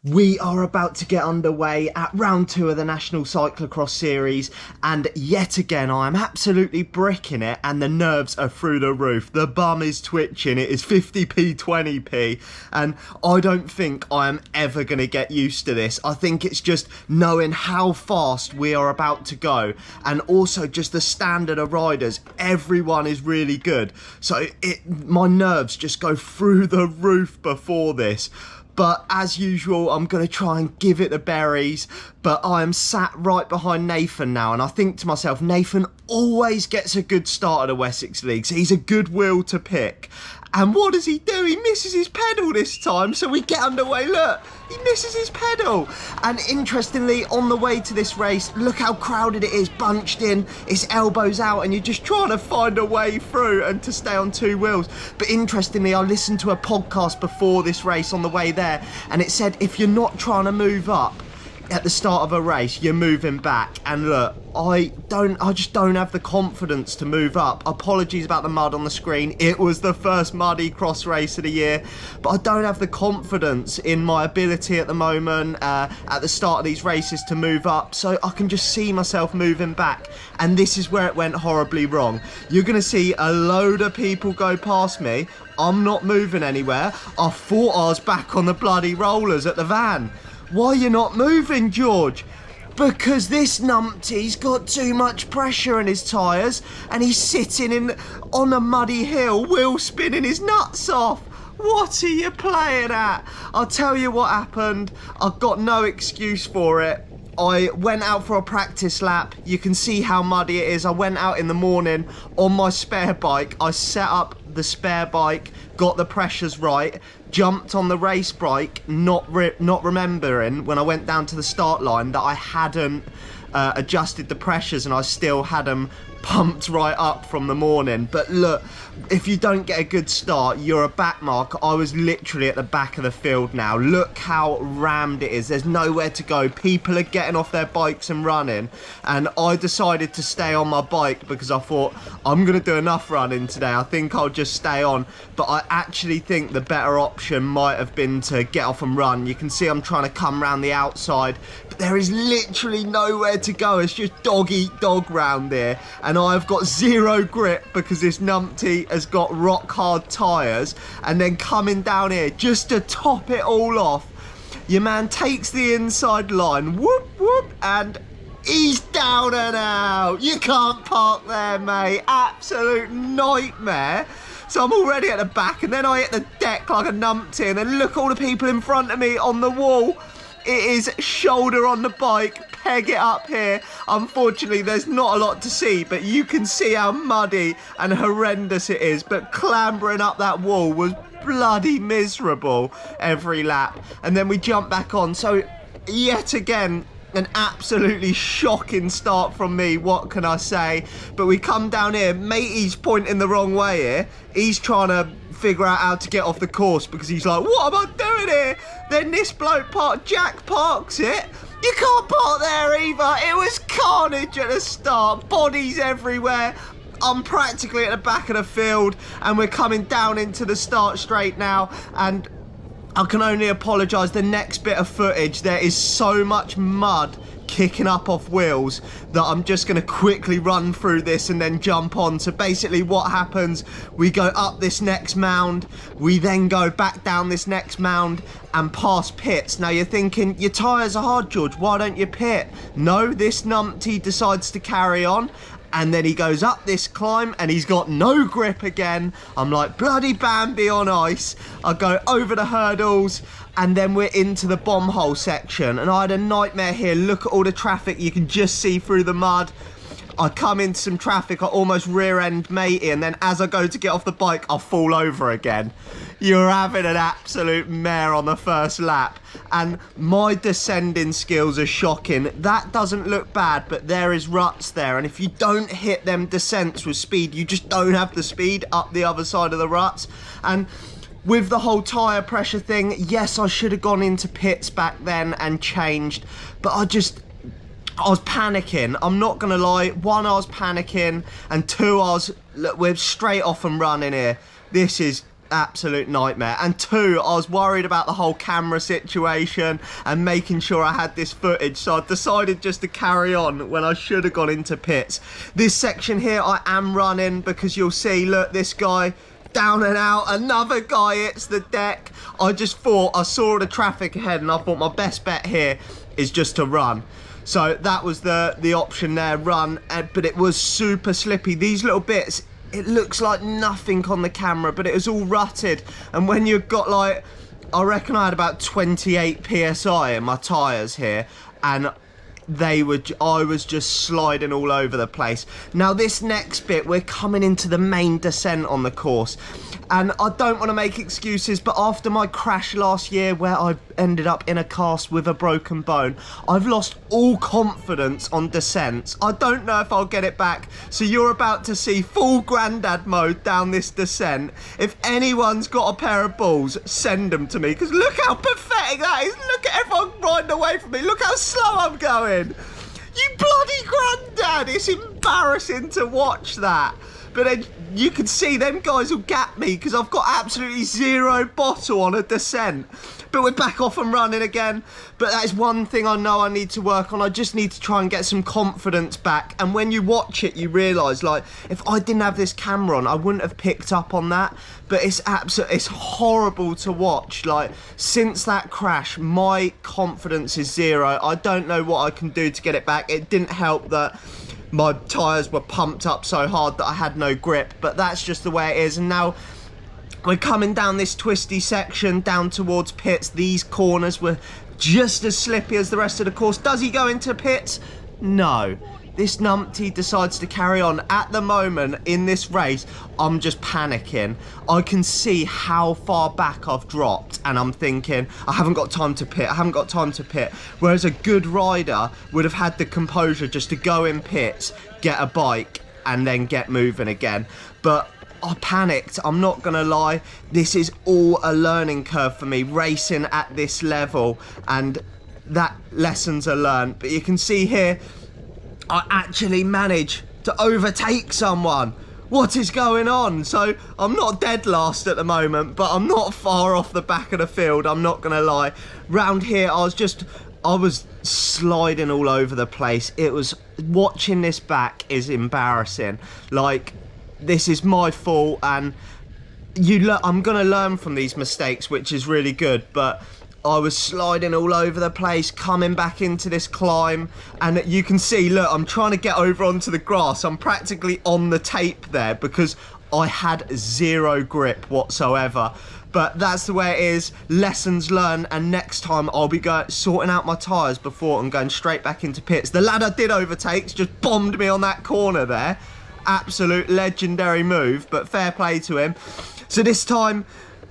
We are about to get underway at round 2 of the National Cyclocross series, and yet again I am absolutely bricking it and the nerves are through the roof. The bum is twitching, it is 50p, 20p, and I don't think I am ever going to get used to this. I think it's just knowing how fast we are about to go, and also just the standard of riders. Everyone is really good, so my nerves just go through the roof before this. But as usual, I'm going to try and give it the berries. But I am sat right behind Nathan now. And I think to myself, Nathan always gets a good start at the Wessex League. So he's a good wheel to pick. And what does he do? He misses his pedal this time. So we get underway. Look, he misses his pedal. And interestingly, on the way to this race, look how crowded it is, bunched in. It's elbows out and you're just trying to find a way through and to stay on two wheels. But interestingly, I listened to a podcast before this race on the way there. And it said, if you're not trying to move up at the start of a race, you're moving back. And look, I just don't have the confidence to move up. Apologies about the mud on the screen. It was the first muddy cross race of the year, but I don't have the confidence in my ability at the moment at the start of these races to move up, so I can just see myself moving back. And this is where it went horribly wrong. You're going to see a load of people go past me. I'm not moving anywhere. I thought I was back on the bloody rollers at the van. Why are you not moving, George? Because this numpty's got too much pressure in his tyres and he's sitting on a muddy hill, wheel spinning his nuts off. What are you playing at? I'll tell you what happened. I've got no excuse for it. I went out for a practice lap. You can see how muddy it is. I went out in the morning on my spare bike. I set up the spare bike, got the pressures right, jumped on the race bike, not remembering when I went down to the start line that I hadn't adjusted the pressures and I still had them pumped right up from the morning. But look, if you don't get a good start, you're a back mark. I was literally at the back of the field now. Look how rammed it is. There's nowhere to go. People are getting off their bikes and running, and I decided to stay on my bike because I thought I'm going to do enough running today. I think I'll just stay on. But I actually think the better option might have been to get off and run. You can see I'm trying to come round the outside, but there is literally nowhere to go. It's just dog eat dog round there, and I've got zero grip because this numpty has got rock hard tyres. And then coming down here just to top it all off, your man takes the inside line, whoop whoop, and he's down and out. You can't park there, mate. Absolute nightmare. So I'm already at the back, and then I hit the deck like a numpty, and then look at all the people in front of me on the wall. It is shoulder on the bike, peg it up here. Unfortunately, there's not a lot to see, but you can see how muddy and horrendous it is. But clambering up that wall was bloody miserable every lap. And then we jump back on. So yet again, an absolutely shocking start from me, what can I say? But we come down here, matey's pointing the wrong way here. He's trying to figure out how to get off the course because he's like, what am I doing here? Then this bloke Jack parks it. You can't park there either. It was carnage at the start, bodies everywhere. I'm practically at the back of the field and we're coming down into the start straight now, and I can only apologise. The next bit of footage, there is so much mud kicking up off wheels that I'm just going to quickly run through this and then jump on. So basically what happens, we go up this next mound, we then go back down this next mound and past pits. Now you're thinking, your tyres are hard, George, why don't you pit? No, this numpty decides to carry on. And then he goes up this climb and he's got no grip again. I'm like bloody Bambi on ice. I go over the hurdles and then we're into the bomb hole section. And I had a nightmare here. Look at all the traffic. You can just see through the mud. I come into some traffic, I almost rear end matey, and then as I go to get off the bike, I fall over again. You're having an absolute mare on the first lap. And my descending skills are shocking. That doesn't look bad, but there is ruts there. And if you don't hit them descents with speed, you just don't have the speed up the other side of the ruts. And with the whole tyre pressure thing, yes, I should have gone into pits back then and changed, but I was panicking. I'm not gonna lie. One, I was panicking, and two, we're straight off and running here. This is absolute nightmare. And two, I was worried about the whole camera situation and making sure I had this footage, so I decided just to carry on when I should have gone into pits. This section here I am running because you'll see, look, this guy down and out, another guy hits the deck. I just thought, I saw the traffic ahead and I thought my best bet here is just to run. So that was the option there, run, but it was super slippy. These little bits, it looks like nothing on the camera, but it was all rutted. And when you've got like, I reckon I had about 28 PSI in my tyres here, and I was just sliding all over the place. Now this next bit, we're coming into the main descent on the course, and I don't want to make excuses, but after my crash last year where I ended up in a cast with a broken bone, I've lost all confidence on descents. I don't know if I'll get it back, so you're about to see full granddad mode down this descent. If anyone's got a pair of balls, send them to me, because look how pathetic that is. Look at everyone riding away from me. Look how slow I'm going. You bloody granddad, it's embarrassing to watch that. But then you can see them guys will gap me because I've got absolutely zero bottle on a descent. But we're back off and running again. But that is one thing I know I need to work on. I just need to try and get some confidence back. And when you watch it, you realise, like, if I didn't have this camera on, I wouldn't have picked up on that. But it's horrible to watch. Like, since that crash, my confidence is zero. I don't know what I can do to get it back. It didn't help that my tyres were pumped up so hard that I had no grip, but that's just the way it is. And now we're coming down this twisty section down towards pits. These corners were just as slippy as the rest of the course. Does he go into pits? No. This numpty decides to carry on. At the moment in this race, I'm just panicking. I can see how far back I've dropped, and I'm thinking, I haven't got time to pit, I haven't got time to pit. Whereas a good rider would have had the composure just to go in pits, get a bike, and then get moving again. But I panicked, I'm not gonna lie. This is all a learning curve for me, racing at this level, and that lessons are learned. But you can see here, I actually managed to overtake someone. What is going on? So I'm not dead last at the moment, but I'm not far off the back of the field, I'm not gonna lie. Round here, I was sliding all over the place. It was, watching this back is embarrassing. Like, this is my fault, and I'm gonna learn from these mistakes, which is really good, but I was sliding all over the place, coming back into this climb, and you can see, look, I'm trying to get over onto the grass. I'm practically on the tape there because I had zero grip whatsoever. But that's the way it is, lessons learned, and next time I'll be sorting out my tyres before and going straight back into pits. The lad I did overtake just bombed me on that corner there. Absolute legendary move, but fair play to him. So this time,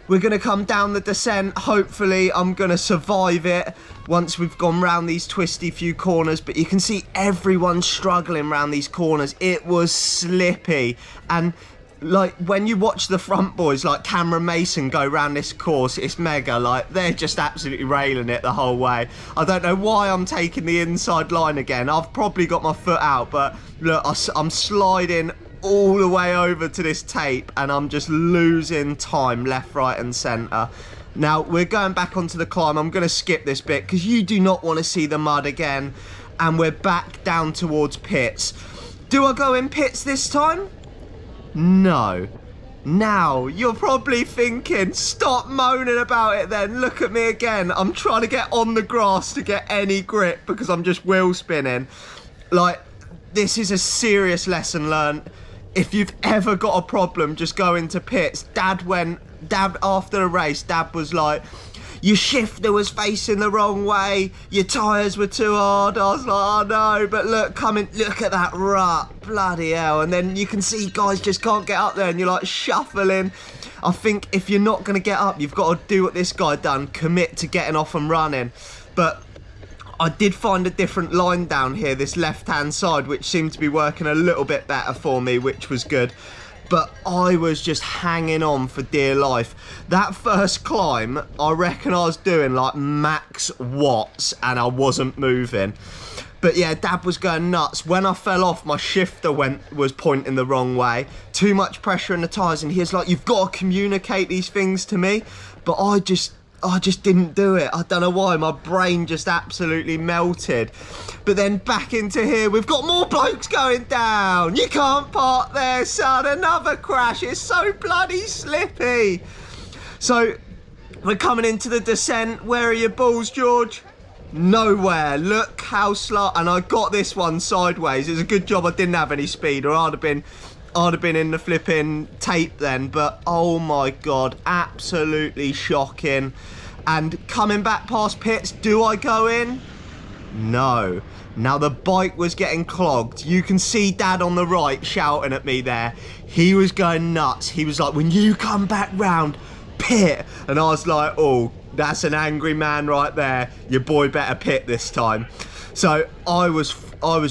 we're going to come down the descent. Hopefully, I'm going to survive it once we've gone round these twisty few corners. But you can see everyone struggling round these corners. It was slippy. And like, when you watch the front boys like Cameron Mason go round this course, it's mega. Like, they're just absolutely railing it the whole way. I don't know why I'm taking the inside line again. I've probably got my foot out, but look, I'm sliding all the way over to this tape, and I'm just losing time left, right and centre. Now we're going back onto the climb. I'm going to skip this bit because you do not want to see the mud again, and we're back down towards pits. Do I go in pits this time? No. Now you're probably thinking, stop moaning about it then, look at me again. I'm trying to get on the grass to get any grip because I'm just wheel spinning. Like, this is a serious lesson learned. If you've ever got a problem, just go into pits. Dad after the race, Dad was like, your shifter was facing the wrong way, your tyres were too hard. I was like, oh no, but look at that rut, bloody hell. And then you can see guys just can't get up there, and you're like shuffling. I think if you're not going to get up, you've got to do what this guy done, commit to getting off and running. But I did find a different line down here, this left-hand side, which seemed to be working a little bit better for me, which was good. But I was just hanging on for dear life. That first climb, I reckon I was doing like max watts, and I wasn't moving. But yeah, Dad was going nuts. When I fell off, my shifter was pointing the wrong way. Too much pressure in the tyres, and he was like, you've got to communicate these things to me. But I just didn't do it. I don't know why. My brain just absolutely melted. But then back into here, we've got more blokes going down. You can't park there, son. Another crash. It's so bloody slippy. So we're coming into the descent. Where are your balls, George? Nowhere. Look how slow. And I got this one sideways. It's a good job I didn't have any speed, or I'd have been in the flipping tape then. But oh my God, absolutely shocking. And coming back past pits, do I go in? No. Now the bike was getting clogged. You can see Dad on the right shouting at me there. He was going nuts. He was like, when you come back round, pit. And I was like, oh, that's an angry man right there. Your boy better pit this time. So I was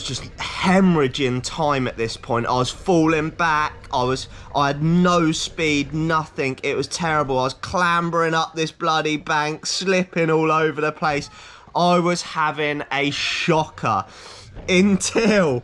just hemorrhaging time at this point. I was falling back. I had no speed, nothing. It was terrible. I was clambering up this bloody bank, slipping all over the place. I was having a shocker until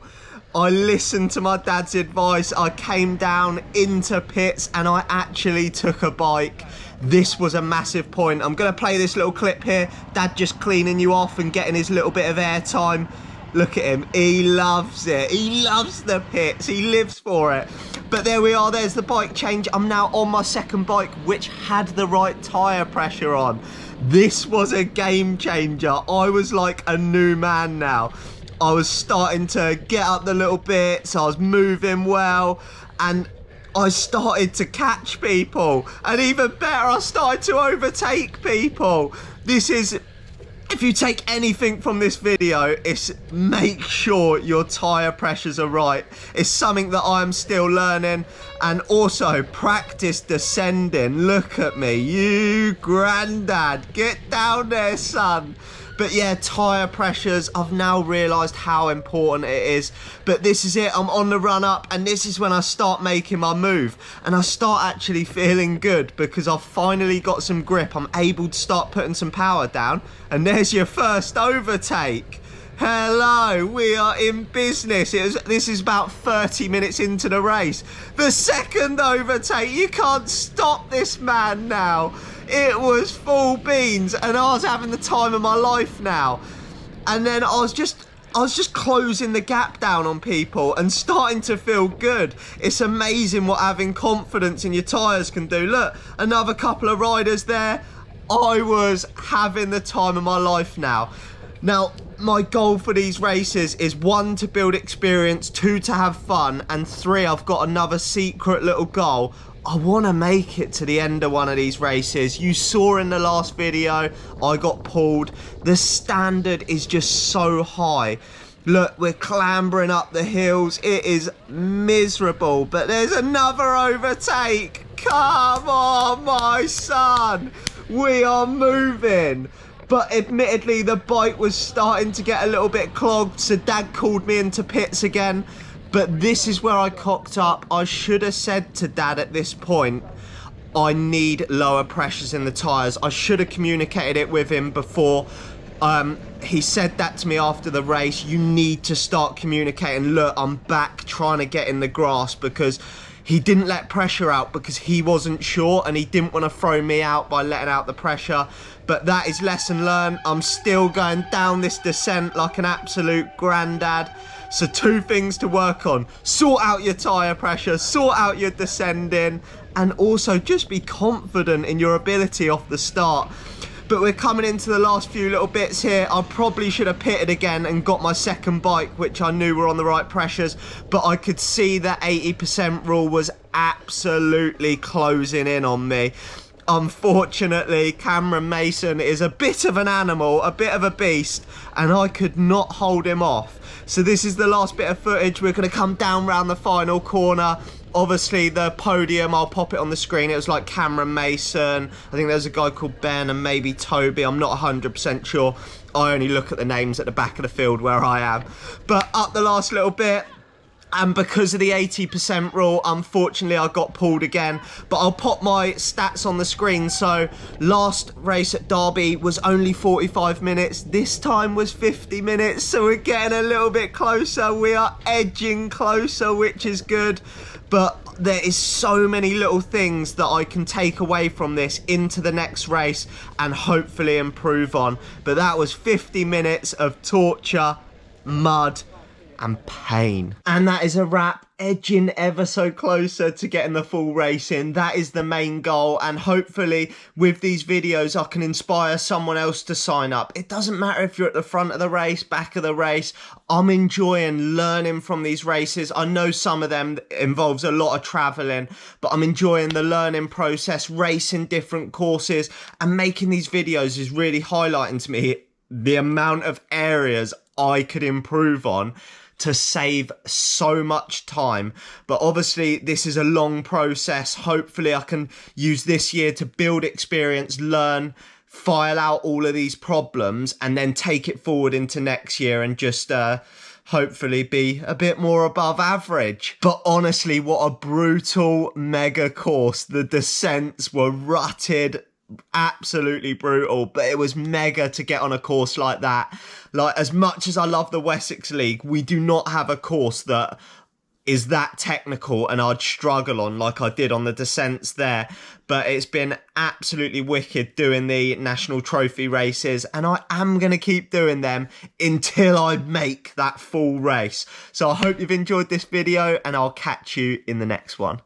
I listened to my dad's advice. I came down into pits and I actually took a bike. This was a massive point. I'm going to play this little clip here. Dad just cleaning you off and getting his little bit of airtime. Look at him. He loves it. He loves the pits. He lives for it. But there we are. There's the bike change. I'm now on my second bike, which had the right tyre pressure on. This was a game changer. I was like a new man now. I was starting to get up the little bits. I was moving well. And I started to catch people, and even better, I started to overtake people. This is, if you take anything from this video, it's make sure your tyre pressures are right. It's something that I'm still learning. And also practice descending. Look at me, you granddad, get down there, son. But yeah, tyre pressures, I've now realised how important it is. But this is it, I'm on the run up, and this is when I start making my move. And I start actually feeling good because I've finally got some grip. I'm able to start putting some power down. And there's your first overtake. Hello, we are in business. This is about 30 minutes into the race. The second overtake, you can't stop this man now. It was full beans, and I was having the time of my life now. And then I was just closing the gap down on people and starting to feel good. It's amazing what having confidence in your tyres can do. Look, another couple of riders there. I was having the time of my life now. Now, my goal for these races is 1, to build experience, 2, to have fun, and 3, I've got another secret little goal. I want to make it to the end of one of these races. You saw in the last video, I got pulled. The standard is just so high. Look, we're clambering up the hills. It is miserable, but there's another overtake. Come on, my son. We are moving. But admittedly, the bike was starting to get a little bit clogged, so Dad called me into pits again. But this is where I cocked up. I should have said to Dad at this point, I need lower pressures in the tyres. I should have communicated it with him before. He said that to me after the race. You need to start communicating. Look, I'm back trying to get in the grass, because he didn't let pressure out because he wasn't sure, and he didn't want to throw me out by letting out the pressure. But that is lesson learned. I'm still going down this descent like an absolute granddad. So 2 things to work on. Sort out your tyre pressure, sort out your descending, and also just be confident in your ability off the start. But we're coming into the last few little bits here. I probably should have pitted again and got my second bike, which I knew were on the right pressures, but I could see that 80% rule was absolutely closing in on me. Unfortunately, Cameron Mason is a bit of an animal, a bit of a beast, and I could not hold him off. So this is the last bit of footage. We're going to come down round the final corner. Obviously, the podium, I'll pop it on the screen. It was like Cameron Mason. I think there's a guy called Ben and maybe Toby. I'm not 100% sure. I only look at the names at the back of the field where I am. But up the last little bit, And because of the 80% rule, unfortunately, I got pulled again. But I'll pop my stats on the screen. So last race at Derby was only 45 minutes. This time was 50 minutes. So we're getting a little bit closer. We are edging closer, which is good. But there is so many little things that I can take away from this into the next race and hopefully improve on. But that was 50 minutes of torture, mud, and pain. And that is a wrap, edging ever so closer to getting the full race in. That is the main goal, and hopefully with these videos I can inspire someone else to sign up. It doesn't matter if you're at the front of the race, back of the race. I'm enjoying learning from these races. I know some of them involves a lot of traveling, but I'm enjoying the learning process, racing different courses, and making these videos is really highlighting to me the amount of areas I could improve on to save so much time. But obviously this is a long process. Hopefully I can use this year to build experience, learn, file out all of these problems, and then take it forward into next year and just hopefully be a bit more above average. But honestly, what a brutal mega course. The descents were rutted, absolutely brutal, but it was mega to get on a course like that. Like, as much as I love the Wessex League, we do not have a course that is that technical and I'd struggle on like I did on the descents there. But it's been absolutely wicked doing the national trophy races, and I am going to keep doing them until I make that full race. So I hope you've enjoyed this video, and I'll catch you in the next one.